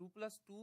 2+2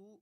2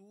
2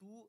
2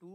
2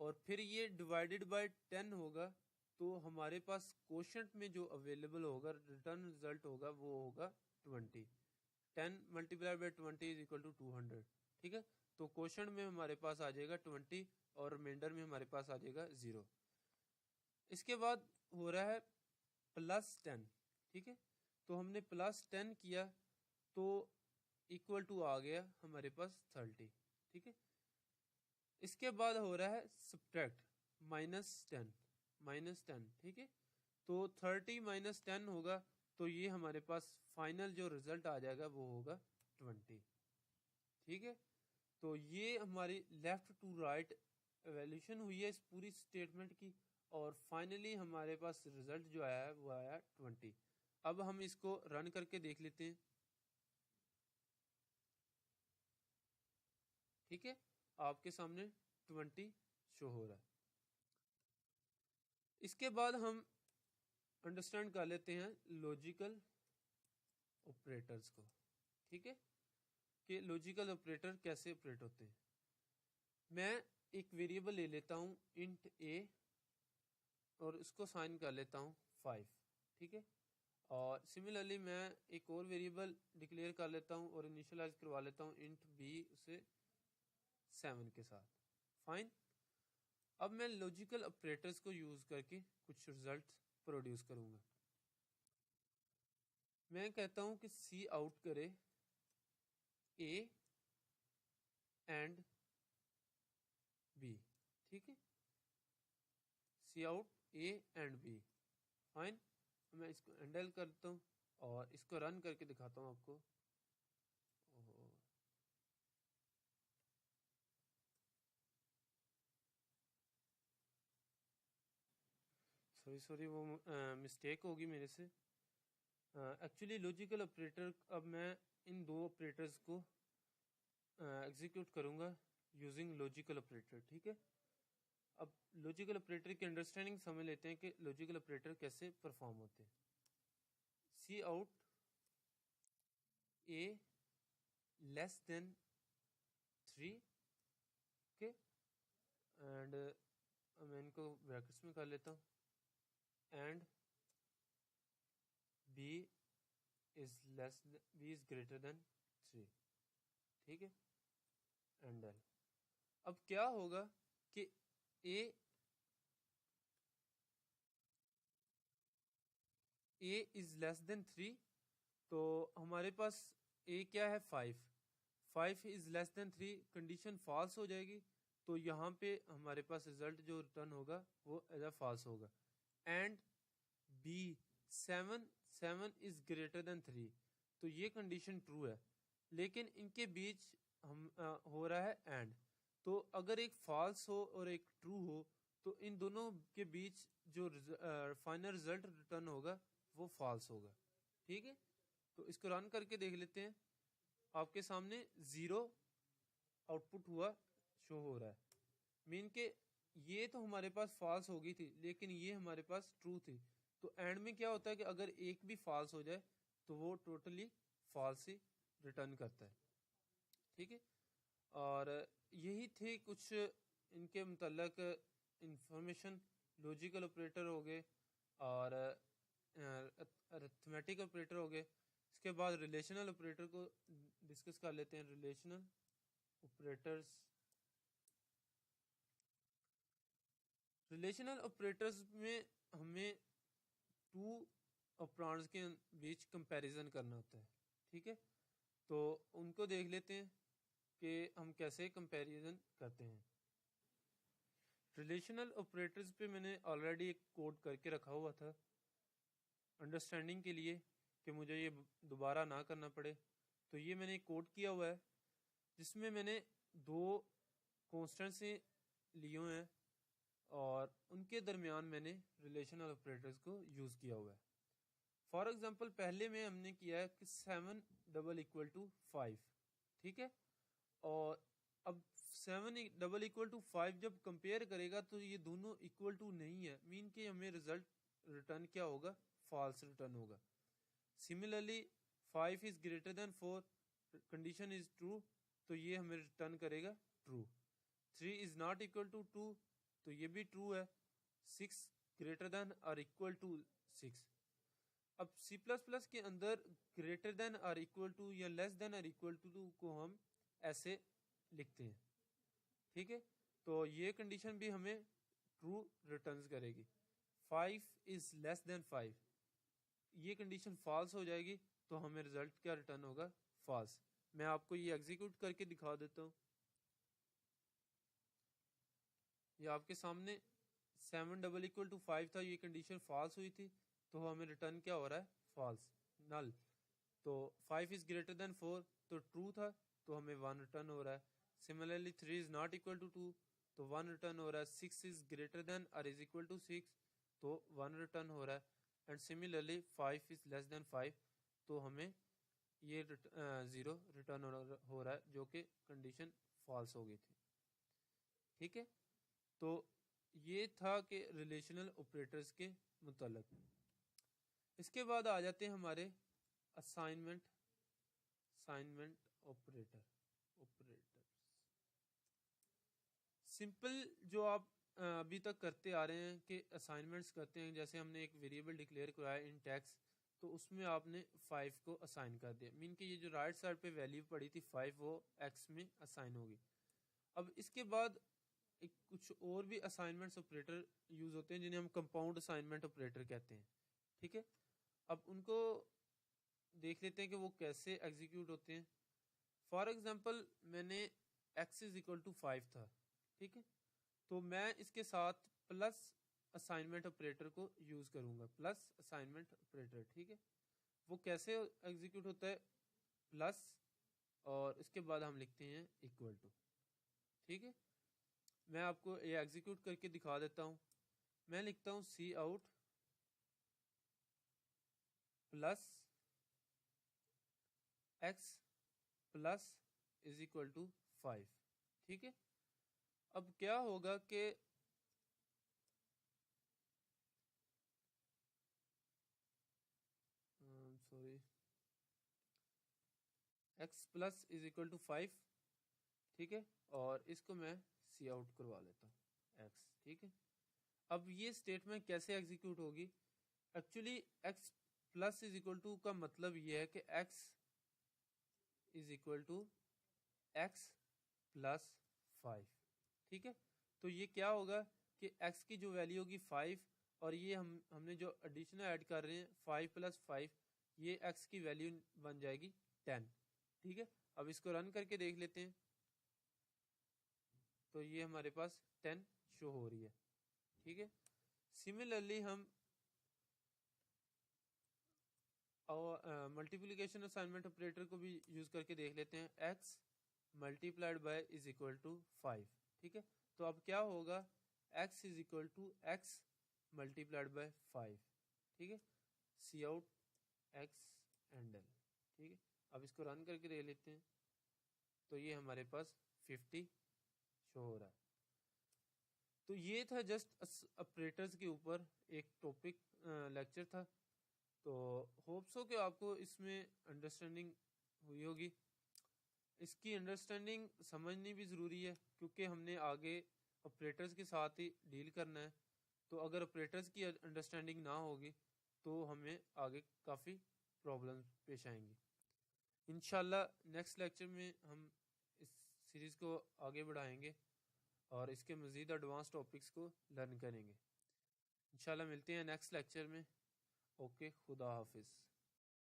اور پھر یہ ڈیوائڈیڈ بائی 10 ہوگا تو ہمارے پاس کوشنٹ میں جو اویلیبل ہوگا ریٹرن رزلٹ ہوگا وہ ہوگا 20. 10 multiply by 20 is equal to 200. ٹھیک ہے، تو کوشنٹ میں ہمارے پاس آ جائے گا 20 اور ریمائنڈر میں ہمارے پاس آ جائے گا 0. اس کے بعد ہو رہا ہے پلس 10. ٹھیک ہے، تو ہم نے پلس 10 کیا تو ایکول ٹو آ گیا ہمارے پاس 30. ٹھیک ہے، اس کے بعد ہو رہا ہے سبٹریکٹ مائنس 10. ٹھیک ہے، تو 30 مائنس 10 ہوگا تو یہ ہمارے پاس فائنل جو رزلٹ آ جائے گا وہ ہوگا 20. ٹھیک ہے، تو یہ ہماری لیفٹ ٹو رائٹ ایویلیوشن ہوئی ہے اس پوری اسٹیٹمنٹ کی، اور فائنلی ہمارے پاس رزلٹ جو آیا ہے وہ آیا 20. اب ہم اس کو رن کر کے دیکھ لیتے ہیں. ٹھیک ہے، آپ کے سامنے 20 شو ہو رہا ہے. اس کے بعد ہم انڈرسٹینڈ کر لیتے ہیں لاجیکل آپریٹرز کو. ٹھیک ہے، کہ لاجیکل آپریٹر کیسے آپریٹ ہوتے ہیں. میں ایک ویریبل لے لیتا ہوں انٹ اے اور اس کو سائن کر لیتا ہوں 5. ٹھیک ہے، اور سملرلی میں ایک اور ویریبل ڈکلیئر کر لیتا ہوں اور انیشلائز کروا لیتا ہوں انٹ بی اسے 7 کے ساتھ. فائن. اب میں لاجیکل آپریٹرز کو یوز کر کے کچھ رزلٹ پروڈیوس کروں گا. میں کہتا ہوں کہ سی آؤٹ کرے اے اینڈ بی. ٹھیک ہے، cout A and B. Fine. میں اس کو ہینڈل کرتا ہوں اور اس کو رن کر کے دکھاتا ہوں آپ کو. سوری وہ مسٹیک ہوگی میرے سے. ایکچولی لاجیکل آپریٹر، اب میں ان دو آپریٹرز کو ایگزیکیوٹ کروں گا یوزنگ لاجیکل آپریٹر. ٹھیک ہے، اب لاجیکل آپریٹر کی انڈرسٹینڈنگ سمجھ لیتے ہیں کہ لاجیکل آپریٹر کیسے پرفارم ہوتے ہیں. Cout A less than 3. Okay, and میں ان کو بریکٹس میں کر لیتا ہوں. And B is greater than 3. ٹھیک ہے، اینڈ ایل. اب کیا ہوگا کہ اے از لیس دین 3 تو ہمارے پاس اے کیا ہے 5 از لیس دین 3. کنڈیشن فالس ہو جائے گی تو یہاں پہ ہمارے پاس رزلٹ جو ریٹرن ہوگا وہ ایز اے فالس ہوگا. And b 7 is greater than 3 تو یہ کنڈیشن ٹرو ہے. لیکن ان کے بیچ ہم ہو رہا ہے اینڈ، تو اگر ایک فالس ہو اور ایک ٹرو ہو تو ان دونوں کے بیچ جو فائنل رزلٹ ریٹرن ہوگا وہ فالس ہوگا. ٹھیک ہے، تو اس کو رن کر کے دیکھ لیتے ہیں. آپ کے سامنے 0 آؤٹ پٹ ہوا شو ہو رہا ہے. مین کہ یہ تو ہمارے پاس فالس ہو گئی تھی لیکن یہ ہمارے پاس ٹرو تھی. تو اینڈ میں کیا ہوتا ہے کہ اگر ایک بھی فالس ہو جائے تو وہ ٹوٹلی فالس ہی ریٹرن کرتا ہے. ٹھیک ہے، اور یہی تھی کچھ ان کے متعلق انفارمیشن. لاجیکل آپریٹر ہو گئے اور ارتھمیٹک آپریٹر ہو گئے. اس کے بعد ریلیشنل آپریٹر کو ڈسکس کر لیتے ہیں. ریلیشنل آپریٹرز میں ہمیں 2 آپرانڈز کے بیچ کمپیریزن کرنا ہوتا ہے. ٹھیک ہے، تو ان کو دیکھ لیتے ہیں کہ ہم کیسے کمپیریزن کرتے ہیں. ریلیشنل آپریٹرز پہ میں نے آلریڈی ایک کوڈ کر کے رکھا ہوا تھا انڈرسٹینڈنگ کے لیے کہ مجھے یہ دوبارہ نہ کرنا پڑے. تو یہ میں نے ایک کوڈ کیا ہوا ہے جس میں نے 2 کانسٹنٹس لیے ہوئے ہیں اور ان کے درمیان میں نے ریلیشنل آپریٹرز کو یوز کیا ہوا ہے. فار ایگزامپل پہلے میں ہم نے کیا ہے کہ 7 ڈبل ایکول ٹو 5. ٹھیک ہے، اور اب 7 ڈبل ایکول ٹو 5 جب کمپیئر کرے گا تو یہ دونوں ایکول ٹو نہیں ہے. مین کہ ہمیں رزلٹ ریٹرن کیا ہوگا، فالس ریٹرن ہوگا. Similarly 5 is greater than 4 condition is true تو یہ ہمیں ریٹرن کرے گا true. 3 is not equal to 2 تو یہ بھی ٹرو ہے، 6 گریٹر دین اور اکول ٹو 6۔ اب سی پلس پلس کے اندر گریٹر دین اور اکول ٹو یا لیس دین اور اکول ٹو کو ہم ایسے لکھتے ہیں، ٹھیک ہے؟ تو یہ کنڈیشن بھی ہمیں ٹرو ریٹرنز کرے گی۔ 5 از لیس دین 5، یہ کنڈیشن فالس ہو جائے گی تو ہمیں رزلٹ کیا ریٹرن ہوگا؟ فالس۔ میں آپ کو یہ ایگزیکیوٹ کر کے دکھا دیتا ہوں۔ یہ آپ کے سامنے 7 ڈبل اکول ٹو 5 تھا، یہ کنڈیشن فالس ہوئی تھی تو ہمیں ریٹرن کیا ہو رہا ہے؟ فالس، نل۔ تو 5 از گریٹر دین 4 تو ٹرو تھا تو ہمیں 1 ریٹرن ہو رہا ہے۔ Similarly 3 is not equal to 2 تو 1 ریٹرن ہو رہا ہے۔ 6 از گریٹر دین اور از اکول ٹو 6 تو 1 ریٹرن ہو رہا ہے۔ اینڈ سملرلی 5 از لیس دین 5 تو ہمیں یہ 0 ریٹرن ہو رہا ہے، جو کہ کنڈیشن فالس ہو گئی تھی، ٹھیک ہے؟ تو یہ تھا کہ ریلیشنل آپریٹرز کے متعلق۔ اس کے بعد آ جاتے ہیں ہمارے اسائنمنٹ آپریٹر۔ سمپل جو آپ ابھی تک کرتے آ رہے ہیں کہ اسائنمنٹس کرتے ہیں، جیسے ہم نے ایک ویریبل ڈکلیئر کرایا ان ٹیکس، تو اس میں آپ نے 5 کو اسائن کر دیا، مین کہ یہ جو رائٹ سائڈ پہ ویلیو پڑی تھی 5 وہ ایکس میں اسائن ہوگی۔ اب اس کے بعد کچھ اور بھی اسائنمنٹس آپریٹر یوز ہوتے ہیں جنہیں ہم کمپاؤنڈ اسائنمنٹ آپریٹر کہتے ہیں، ٹھیک ہے؟ اب ان کو دیکھ لیتے ہیں کہ وہ کیسے ایگزیکیوٹ ہوتے ہیں۔ فار ایگزامپل میں نے ایکس از اکول ٹو 5 تھا، ٹھیک ہے؟ تو میں اس کے ساتھ پلس اسائنمنٹ آپریٹر کو یوز کروں گا، پلس اسائنمنٹ آپریٹر، ٹھیک ہے؟ وہ کیسے ایگزیکیوٹ ہوتا ہے؟ پلس اور اس کے بعد ہم لکھتے ہیں اکول ٹو، ٹھیک ہے؟ میں آپ کو یہ ایگزیکیوٹ کر کے دکھا دیتا ہوں۔ میں لکھتا ہوں cout plus X plus is equal to 5، ٹھیک ہے؟ اب کیا ہوگا کہ sorry X plus is equal to 5، ٹھیک ہے؟ اور اس کو میں سی آؤٹ کروا لیتا ہوں ایکس، ٹھیک ہے؟ اب یہ اسٹیٹمنٹ کیسے ایگزیکیوٹ ہوگی؟ Actually x plus is equal to کا مطلب یہ ہے کہ x is equal to x plus 5، ٹھیک ہے؟ تو یہ کیا ہوگا کہ ایکس کی جو ویلیو ہوگی 5 اور یہ ہم نے جو ایڈیشنل ایڈ کر رہے ہیں 5 پلس 5، یہ ایکس کی ویلیو بن جائے گی 10، ٹھیک ہے؟ اب اس کو رن کر کے دیکھ لیتے ہیں تو یہ ہمارے پاس 10 شو ہو رہی ہے، ٹھیک ہے؟ سملرلی ہم ملٹیپلیکیشن اسائنمنٹ آپریٹر کو بھی یوز کر کے دیکھ لیتے ہیں۔ X multiplied by is equal to 5، ٹھیک ہے؟ تو اب کیا ہوگا؟ X is equal to x multiplied by 5، ٹھیک ہے؟ Cout x endl, ٹھیک ہے؟ اب اس کو رن کر کے دیکھ لیتے ہیں تو یہ ہمارے پاس 50 شو ہو رہا ہے۔ تو یہ تھا جسٹ آپریٹرز کے اوپر ایک ٹاپک لیکچر تھا، تو ہوپ سو کہ آپ کو اس میں انڈرسٹینڈنگ ہوئی ہوگی۔ اس کی انڈرسٹینڈنگ سمجھنی بھی ضروری ہے کیونکہ ہم نے آگے آپریٹرز کے ساتھ ہی ڈیل کرنا ہے، تو اگر آپریٹرز کی انڈرسٹینڈنگ نہ ہوگی تو ہمیں آگے کافی پرابلم پیش آئیں گی۔ انشاءاللہ نیکسٹ لیکچر میں ہم اس سیریز کو آگے بڑھائیں گے اور اس کے مزید ایڈوانس ٹاپکس کو لرن کریں گے۔ انشاءاللہ ملتے ہیں نیکسٹ لیکچر میں۔ اوکے، خدا حافظ۔